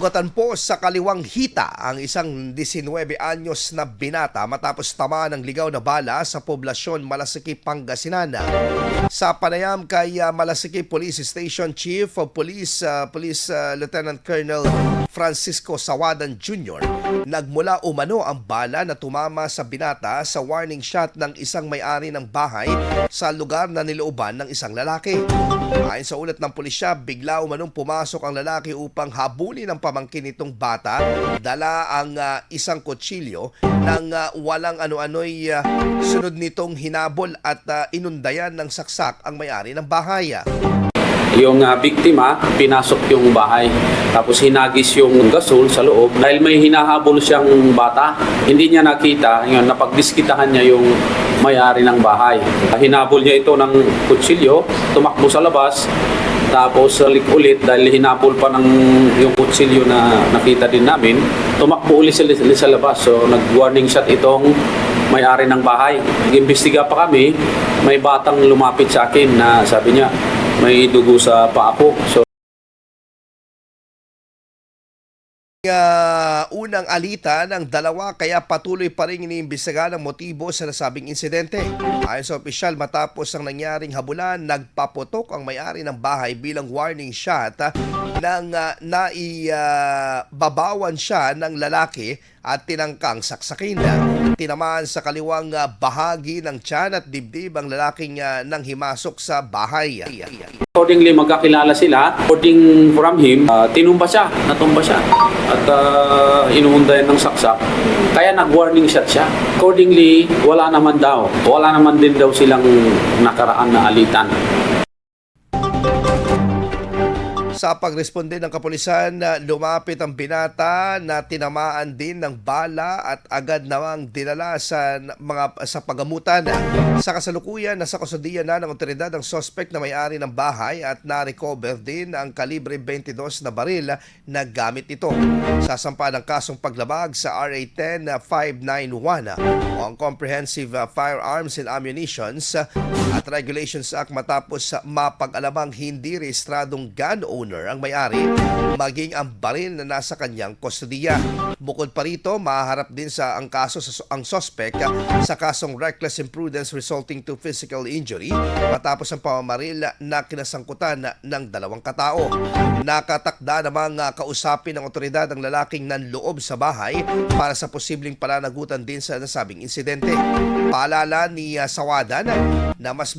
Sugatan po sa kaliwang hita ang isang 19 anyos na binata matapos tamaan ng ligaw na bala sa poblasyon Malasiki, Pangasinan. Sa panayam kay Malasiki Police Station Chief of Police Lieutenant Colonel Francisco Sawadan Jr., nagmula umano ang bala na tumama sa binata sa warning shot ng isang may-ari ng bahay sa lugar na nilooban ng isang lalaki. Ayon sa ulat ng pulisya, bigla umanong pumasok ang lalaki upang habulin ang pamangkin nitong bata. Dala ang isang kutsilyo nang walang ano-ano'y sunod nitong hinabol at inundayan ng saksak ang may-ari ng bahay. Yung biktima, pinasok yung bahay. Tapos hinagis yung gasol sa loob. Dahil may hinahabol siyang bata, hindi niya nakita. Yun, napagdiskitahan niya yung may-ari ng bahay. Hinabol niya ito ng kutsilyo, tumakbo sa labas. Tapos ulit dahil hinabol pa ng yung kutsilyo na nakita din namin, tumakbo ulit sa labas. So nag-warning shot itong may-ari ng bahay. Nag-imbestiga pa kami, may batang lumapit sa akin na sabi niya, may dugo sa paa ko. So, unang alita ng dalawa kaya patuloy pa rin iniimbestigahan ang motibo sa nasabing insidente. Ayon sa opisyal, matapos ang nangyaring habulan, nagpaputok ang may-ari ng bahay bilang warning shot nang naibabawan siya ng lalaki at tinangkang saksakin. Tinamaan sa kaliwang bahagi ng tiyan at dibdib ang lalaking nang himasok sa bahay. accordingly, magkakilala sila. According from him, natumba siya at inuundayan ng saksak. Kaya nag-warning shot siya. Accordingly, wala naman din daw silang nakaraan na alitan. Sa pagresponde ng kapulisan, lumapit ang binata na tinamaan din ng bala at agad namang dinala sa pagamutan. Sa kasalukuyan, nasa kustudiya na ng otoridad ang suspect na may-ari ng bahay at na-recover din ang kalibre 22 na baril na gamit ito. Sasampa ng kasong paglabag sa RA 10591 o ang Comprehensive Firearms and Ammunitions at Regulations Act matapos mapag-alamang hindi rehistradong gun owner ang may-ari, maging ang baril na nasa kanyang kustudiya. Bukod pa rito, mahaharap din ang kaso ang suspect sa kasong reckless imprudence resulting to physical injury matapos ang pamamaril na kinasangkutan ng dalawang katao. Nakatakda namang kausapin ng otoridad ang lalaking nanloob sa bahay para sa posibleng pananagutan din sa nasabing insidente. Paalala ni Sawadan na mas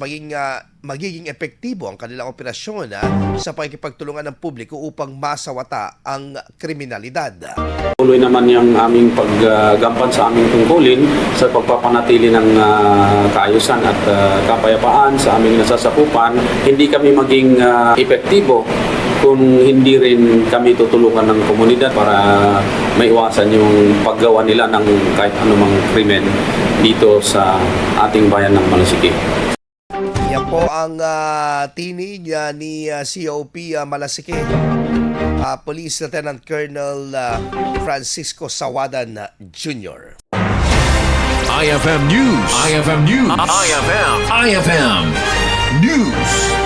magiging epektibo ang kanilang operasyon sa pakikipagtulungan ng publiko upang masawata ang kriminalidad. Tuloy naman yung aming paggampan sa aming tungkulin sa pagpapanatili ng kaayusan at kapayapaan sa aming nasasakupan. Hindi kami maging epektibo kung hindi rin kami tutulungan ng komunidad para maiwasan yung paggawa nila ng kahit anumang krimen dito sa ating bayan ng Malasiki. Yan po ang tinig ni COP Malasiki, Police Lieutenant Colonel Francisco Sawadan Jr. IFM News. IFM News. IFM News.